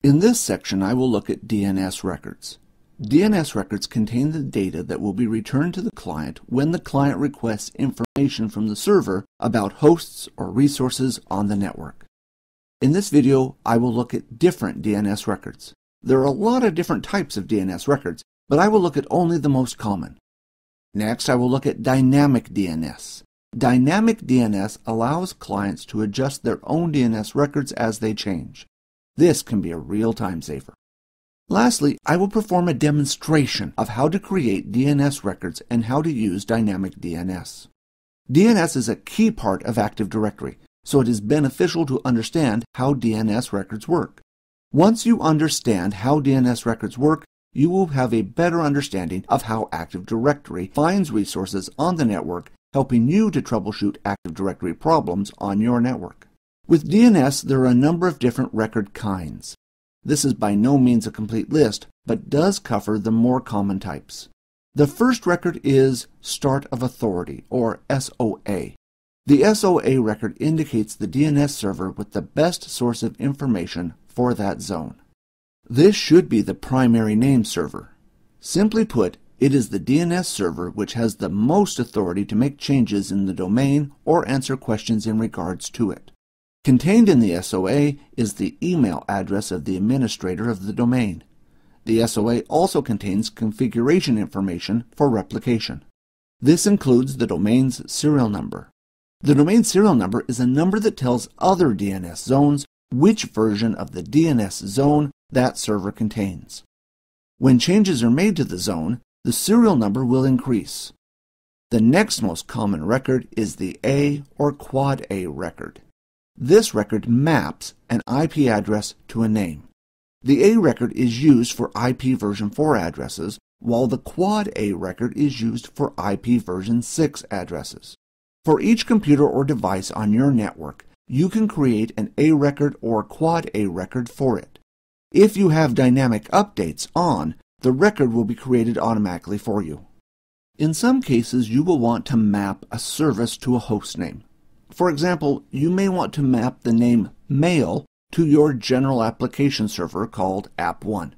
In this section, I will look at DNS records. DNS records contain the data that will be returned to the client when the client requests information from the server about hosts or resources on the network. In this video, I will look at different DNS records. There are a lot of different types of DNS records, but I will look at only the most common. Next, I will look at dynamic DNS. Dynamic DNS allows clients to adjust their own DNS records as they change. This can be a real time saver. Lastly, I will perform a demonstration of how to create DNS records and how to use dynamic DNS. DNS is a key part of Active Directory, so it is beneficial to understand how DNS records work. Once you understand how DNS records work, you will have a better understanding of how Active Directory finds resources on the network, helping you to troubleshoot Active Directory problems on your network. With DNS, there are a number of different record kinds. This is by no means a complete list, but does cover the more common types. The first record is Start of Authority, or SOA. The SOA record indicates the DNS server with the best source of information for that zone. This should be the primary name server. Simply put, it is the DNS server which has the most authority to make changes in the domain or answer questions in regards to it. Contained in the SOA is the email address of the administrator of the domain. The SOA also contains configuration information for replication. This includes the domain's serial number. The domain serial number is a number that tells other DNS zones which version of the DNS zone that server contains. When changes are made to the zone, the serial number will increase. The next most common record is the A or Quad A record. This record maps an IP address to a name. The A record is used for IP version 4 addresses, while the Quad A record is used for IP version 6 addresses. For each computer or device on your network, you can create an A record or Quad A record for it. If you have dynamic updates on, the record will be created automatically for you. In some cases, you will want to map a service to a host name. For example, you may want to map the name Mail to your general application server called App1.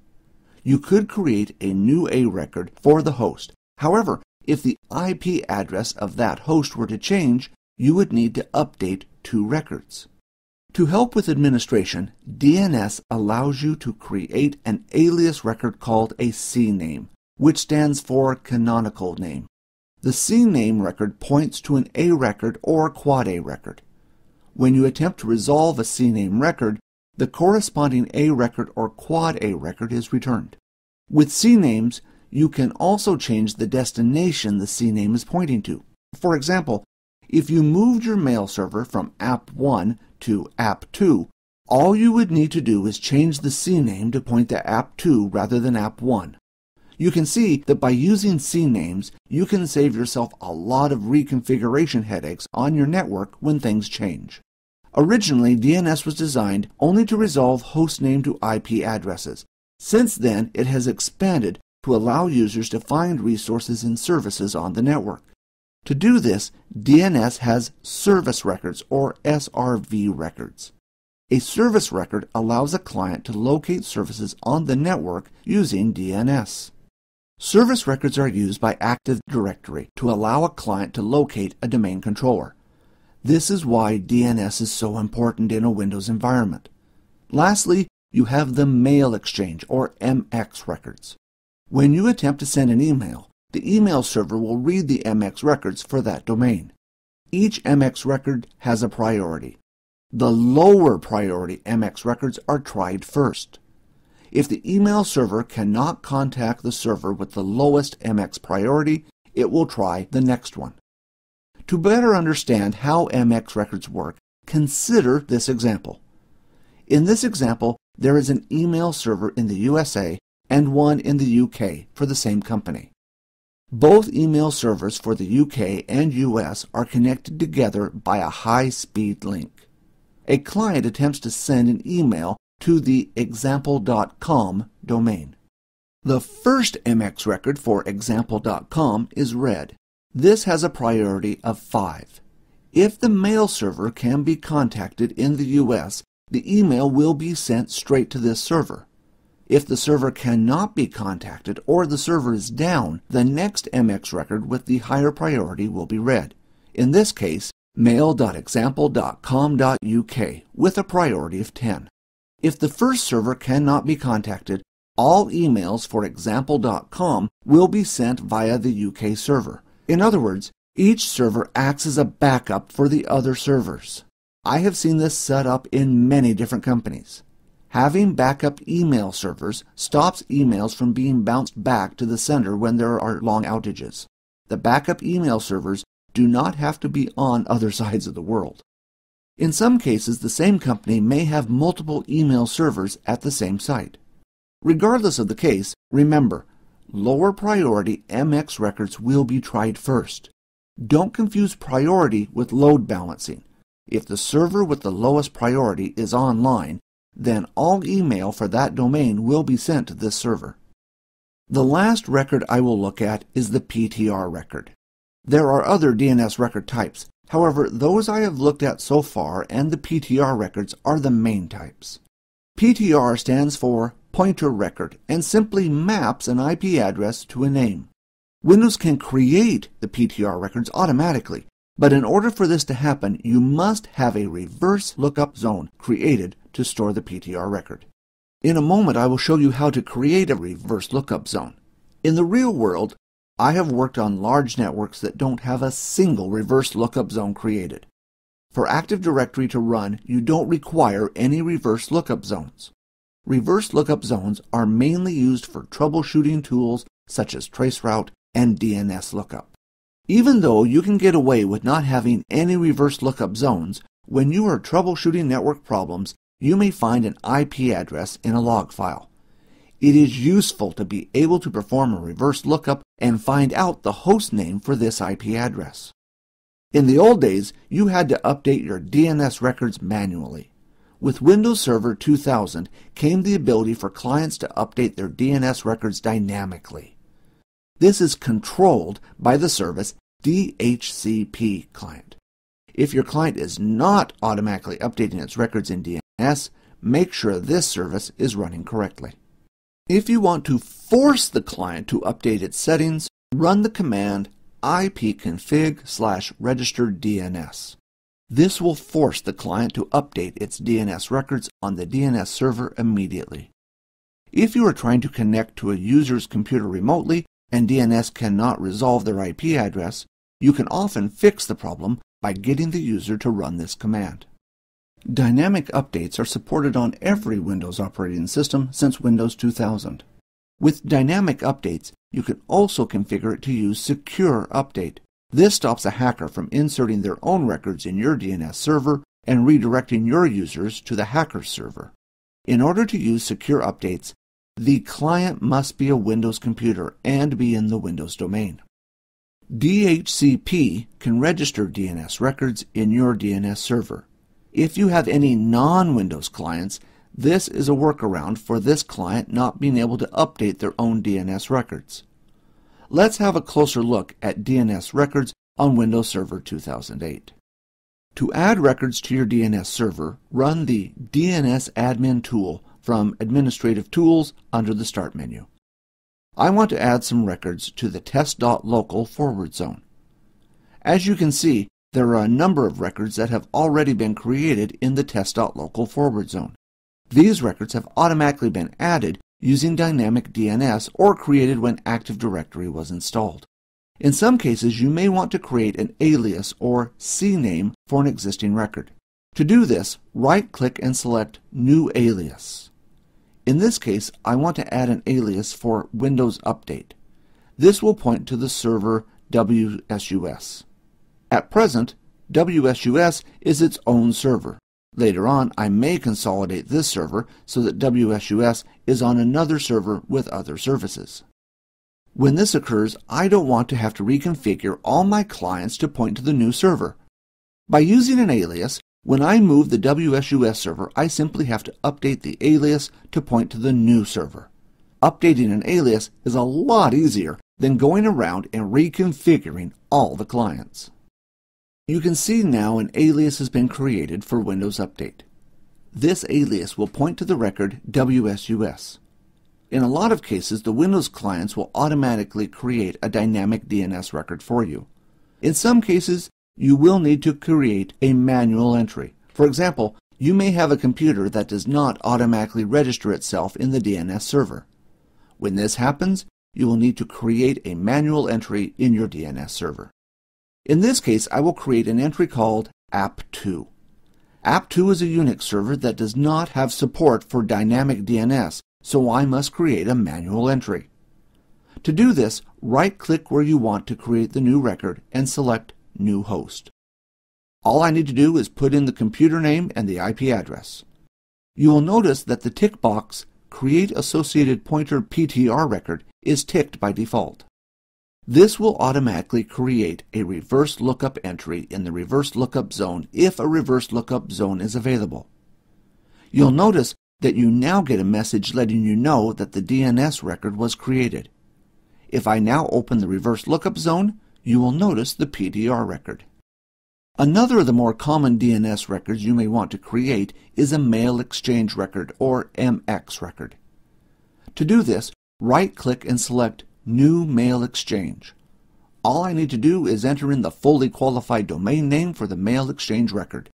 You could create a new A record for the host. However, if the IP address of that host were to change, you would need to update two records. To help with administration, DNS allows you to create an alias record called a CNAME, which stands for Canonical Name. The CNAME record points to an A record or Quad A record. When you attempt to resolve a CNAME record, the corresponding A record or Quad A record is returned. With CNAMEs, you can also change the destination the CNAME is pointing to. For example, if you moved your mail server from App1 to App2, all you would need to do is change the CNAME to point to App2 rather than App1. You can see that by using CNAMEs, you can save yourself a lot of reconfiguration headaches on your network when things change. Originally, DNS was designed only to resolve hostname to IP addresses. Since then, it has expanded to allow users to find resources and services on the network. To do this, DNS has service records or SRV records. A service record allows a client to locate services on the network using DNS. Service records are used by Active Directory to allow a client to locate a domain controller. This is why DNS is so important in a Windows environment. Lastly, you have the Mail Exchange or MX records. When you attempt to send an email, the email server will read the MX records for that domain. Each MX record has a priority. The lower priority MX records are tried first. If the email server cannot contact the server with the lowest MX priority, it will try the next one. To better understand how MX records work, consider this example. In this example, there is an email server in the USA and one in the UK for the same company. Both email servers for the UK and US are connected together by a high-speed link. A client attempts to send an email to the example.com domain. The first MX record for example.com is read. This has a priority of 5. If the mail server can be contacted in the US, the email will be sent straight to this server. If the server cannot be contacted or the server is down, the next MX record with the higher priority will be read. In this case, mail.example.com.uk with a priority of 10. If the first server cannot be contacted, all emails for example.com will be sent via the UK server. In other words, each server acts as a backup for the other servers. I have seen this set up in many different companies. Having backup email servers stops emails from being bounced back to the sender when there are long outages. The backup email servers do not have to be on other sides of the world. In some cases, the same company may have multiple email servers at the same site. Regardless of the case, remember, lower priority MX records will be tried first. Don't confuse priority with load balancing. If the server with the lowest priority is online, then all email for that domain will be sent to this server. The last record I will look at is the PTR record. There are other DNS record types. However, those I have looked at so far and the PTR records are the main types. PTR stands for Pointer Record and simply maps an IP address to a name. Windows can create the PTR records automatically, but in order for this to happen, you must have a reverse lookup zone created to store the PTR record. In a moment, I will show you how to create a reverse lookup zone. In the real world, I have worked on large networks that don't have a single reverse lookup zone created. For Active Directory to run, you don't require any reverse lookup zones. Reverse lookup zones are mainly used for troubleshooting tools such as traceroute and DNS lookup. Even though you can get away with not having any reverse lookup zones, when you are troubleshooting network problems, you may find an IP address in a log file. It is useful to be able to perform a reverse lookup and find out the host name for this IP address. In the old days, you had to update your DNS records manually. With Windows Server 2000 came the ability for clients to update their DNS records dynamically. This is controlled by the service DHCP client. If your client is not automatically updating its records in DNS, make sure this service is running correctly. If you want to force the client to update its settings, run the command ipconfig/registerdns. This will force the client to update its DNS records on the DNS server immediately. If you are trying to connect to a user's computer remotely and DNS cannot resolve their IP address, you can often fix the problem by getting the user to run this command. Dynamic updates are supported on every Windows operating system since Windows 2000. With dynamic updates, you can also configure it to use Secure Update. This stops a hacker from inserting their own records in your DNS server and redirecting your users to the hacker's server. In order to use Secure Updates, the client must be a Windows computer and be in the Windows domain. DHCP can register DNS records in your DNS server. If you have any non-Windows clients, this is a workaround for this client not being able to update their own DNS records. Let's have a closer look at DNS records on Windows Server 2008. To add records to your DNS server, run the DNS admin tool from Administrative Tools under the Start menu. I want to add some records to the test.local forward zone. As you can see, there are a number of records that have already been created in the test.local forward zone. These records have automatically been added using dynamic DNS or created when Active Directory was installed. In some cases, you may want to create an alias or CNAME for an existing record. To do this, right-click and select New Alias. In this case, I want to add an alias for Windows Update. This will point to the server WSUS. At present, WSUS is its own server. Later on, I may consolidate this server so that WSUS is on another server with other services. When this occurs, I don't want to have to reconfigure all my clients to point to the new server. By using an alias, when I move the WSUS server, I simply have to update the alias to point to the new server. Updating an alias is a lot easier than going around and reconfiguring all the clients. You can see now an alias has been created for Windows Update. this alias will point to the record WSUS. In a lot of cases, the Windows clients will automatically create a dynamic DNS record for you. In some cases, you will need to create a manual entry. For example, you may have a computer that does not automatically register itself in the DNS server. When this happens, you will need to create a manual entry in your DNS server. In this case, I will create an entry called app2. app2 is a Unix server that does not have support for dynamic DNS, so I must create a manual entry. To do this, right-click where you want to create the new record and select New Host. All I need to do is put in the computer name and the IP address. You will notice that the tick box Create Associated Pointer PTR Record is ticked by default. This will automatically create a reverse lookup entry in the reverse lookup zone if a reverse lookup zone is available. You'll notice that you now get a message letting you know that the DNS record was created. If I now open the reverse lookup zone, you will notice the PTR record. Another of the more common DNS records you may want to create is a mail exchange record, or MX record. To do this, right-click and select New Mail Exchange. All I need to do is enter in the fully qualified domain name for the mail exchange record.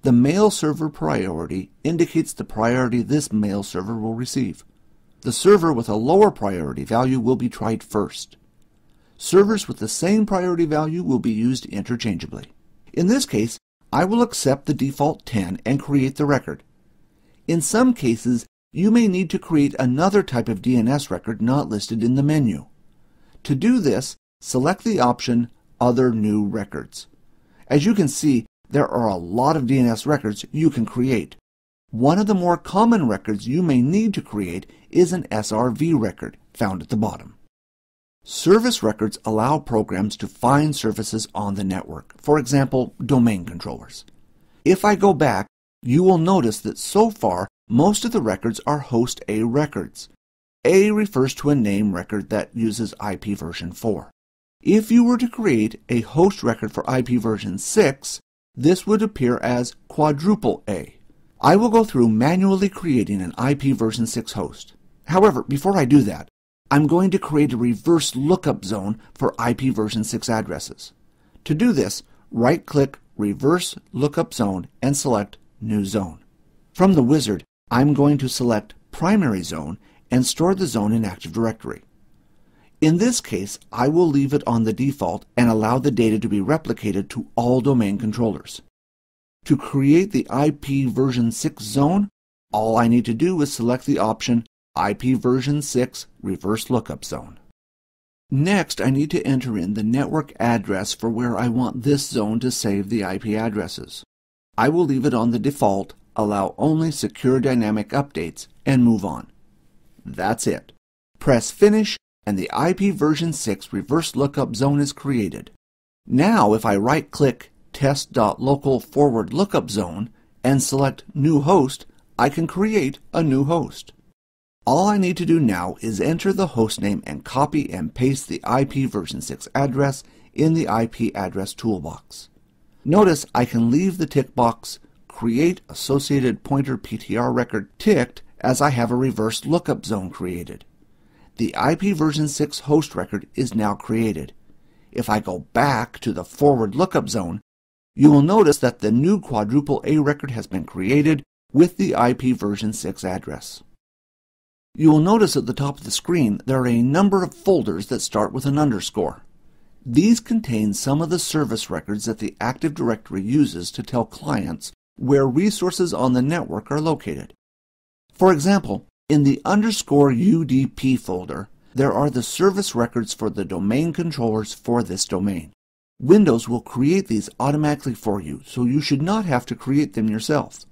The mail server priority indicates the priority this mail server will receive. The server with a lower priority value will be tried first. Servers with the same priority value will be used interchangeably. In this case, I will accept the default 10 and create the record. In some cases, you may need to create another type of DNS record not listed in the menu. To do this, select the option Other New Records. As you can see, there are a lot of DNS records you can create. One of the more common records you may need to create is an SRV record, found at the bottom. Service records allow programs to find services on the network, for example, domain controllers. If I go back, you will notice that so far, most of the records are host A records. A refers to a name record that uses IP version 4. If you were to create a host record for IP version 6, this would appear as quadruple A. I will go through manually creating an IP version 6 host. However, before I do that, I'm going to create a reverse lookup zone for IP version 6 addresses. To do this, right-click Reverse Lookup Zone and select New Zone. From the wizard, I'm going to select Primary Zone and store the zone in Active Directory. In this case, I will leave it on the default and allow the data to be replicated to all domain controllers. To create the IP version 6 zone, all I need to do is select the option IP version 6 Reverse Lookup Zone. Next, I need to enter in the network address for where I want this zone to save the IP addresses. I will leave it on the default, allow only secure dynamic updates, and move on. That's it. Press Finish, and the IP version 6 Reverse Lookup Zone is created. Now, if I right-click Test.Local/Lookup Zone and select New Host, I can create a new host. All I need to do now is enter the hostname and copy and paste the IP version 6 address in the IP address toolbox. Notice I can leave the tick box Create Associated Pointer PTR Record ticked as I have a reverse lookup zone created. The IP version 6 host record is now created. If I go back to the forward lookup zone, you will notice that the new quadruple A record has been created with the IP version 6 address. You will notice at the top of the screen there are a number of folders that start with an underscore. These contain some of the service records that the Active Directory uses to tell clients where resources on the network are located. For example, in the underscore UDP folder, there are the service records for the domain controllers for this domain. Windows will create these automatically for you, so you should not have to create them yourself.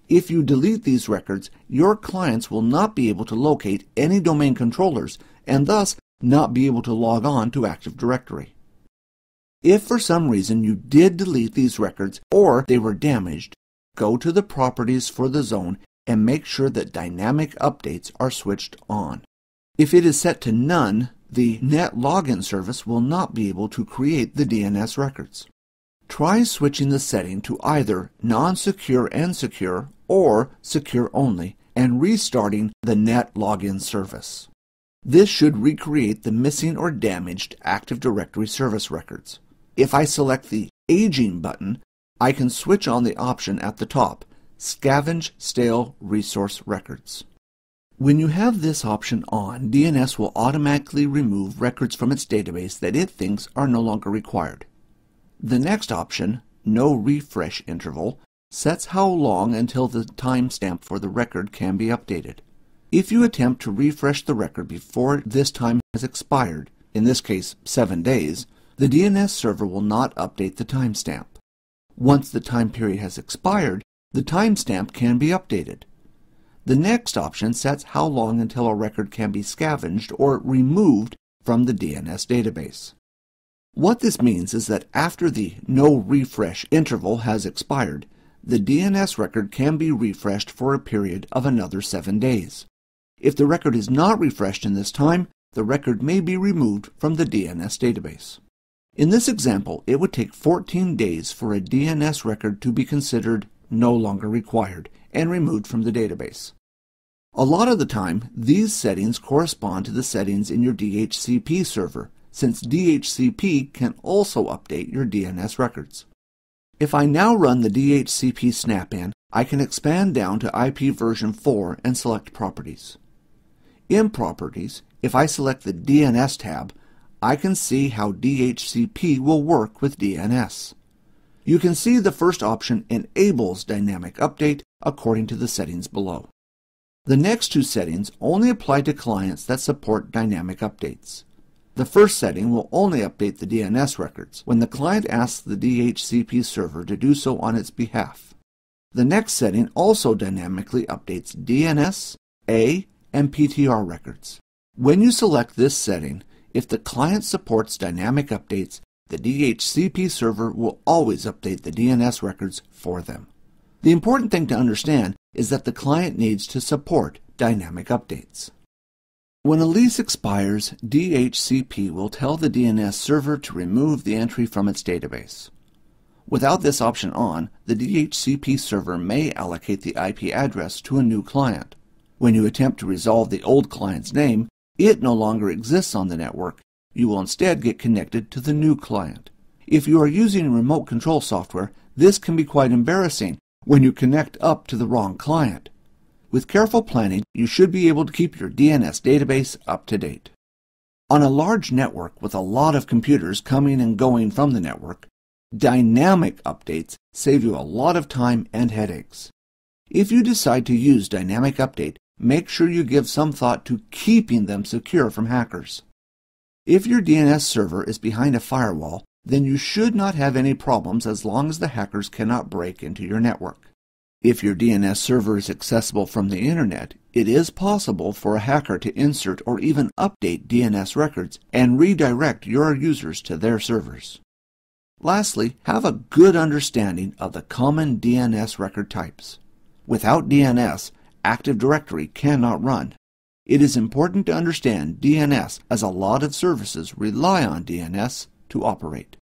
If you delete these records, your clients will not be able to locate any domain controllers and thus not be able to log on to Active Directory. If for some reason you did delete these records or they were damaged, go to the properties for the zone and make sure that dynamic updates are switched on. If it is set to none, the net login service will not be able to create the DNS records. Try switching the setting to either non-secure and secure or secure only, and restarting the net login service. This should recreate the missing or damaged Active Directory service records. If I select the Aging button, I can switch on the option at the top, Scavenge Stale Resource Records. When you have this option on, DNS will automatically remove records from its database that it thinks are no longer required. The next option, No Refresh Interval, sets how long until the timestamp for the record can be updated. If you attempt to refresh the record before this time has expired, in this case 7 days, the DNS server will not update the timestamp. Once the time period has expired, the timestamp can be updated. The next option sets how long until a record can be scavenged or removed from the DNS database. What this means is that after the No Refresh interval has expired, the DNS record can be refreshed for a period of another 7 days. If the record is not refreshed in this time, the record may be removed from the DNS database. In this example, it would take 14 days for a DNS record to be considered no longer required and removed from the database. A lot of the time, these settings correspond to the settings in your DHCP server, since DHCP can also update your DNS records. If I now run the DHCP snap-in, I can expand down to IP version 4 and select Properties. In Properties, if I select the DNS tab, I can see how DHCP will work with DNS. You can see the first option enables dynamic update according to the settings below. The next two settings only apply to clients that support dynamic updates. The first setting will only update the DNS records when the client asks the DHCP server to do so on its behalf. The next setting also dynamically updates DNS, A, and PTR records. When you select this setting, if the client supports dynamic updates, the DHCP server will always update the DNS records for them. The important thing to understand is that the client needs to support dynamic updates. When a lease expires, DHCP will tell the DNS server to remove the entry from its database. Without this option on, the DHCP server may allocate the IP address to a new client. When you attempt to resolve the old client's name, it no longer exists on the network. You will instead get connected to the new client. If you are using remote control software, this can be quite embarrassing when you connect up to the wrong client. With careful planning, you should be able to keep your DNS database up to date. On a large network with a lot of computers coming and going from the network, dynamic updates save you a lot of time and headaches. If you decide to use dynamic update, make sure you give some thought to keeping them secure from hackers. If your DNS server is behind a firewall, then you should not have any problems as long as the hackers cannot break into your network. If your DNS server is accessible from the internet, it is possible for a hacker to insert or even update DNS records and redirect your users to their servers. Lastly, have a good understanding of the common DNS record types. Without DNS, Active Directory cannot run. It is important to understand DNS as a lot of services rely on DNS to operate.